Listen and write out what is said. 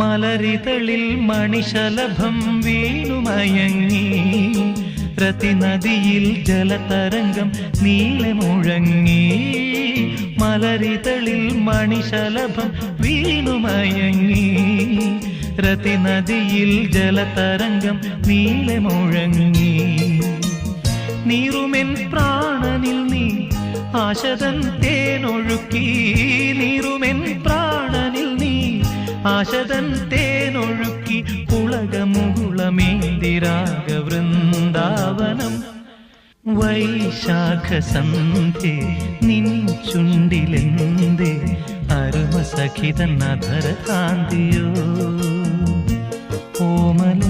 മലരിതളിൽ മണിശലഭം വീണുമയങ്ങി രതിനദിയിൽ ജലതരംഗം നീളെ മുഴങ്ങി മലരിതളിൽ മണിശലഭം വീണുമയങ്ങി രതിനദിയിൽ ജലതരംഗം നീളെ മുഴങ്ങി നീറുമെൻ പ്രാണനിൽ നീ ആശതൻ തേനൊഴുക്കി നീറുമെൻ പ്രാണനിൽ നീ ആശതൻ തേനൊഴുക്കി പുളകമുകുളമേന്തിരാഗ വൃന്ദാവനം വൈശാഖ സന്ധ്യേ നിൻ ചുണ്ടിലെന്തേ അരുമസഖിതൻ അധര കാന്തിയോ ഓമല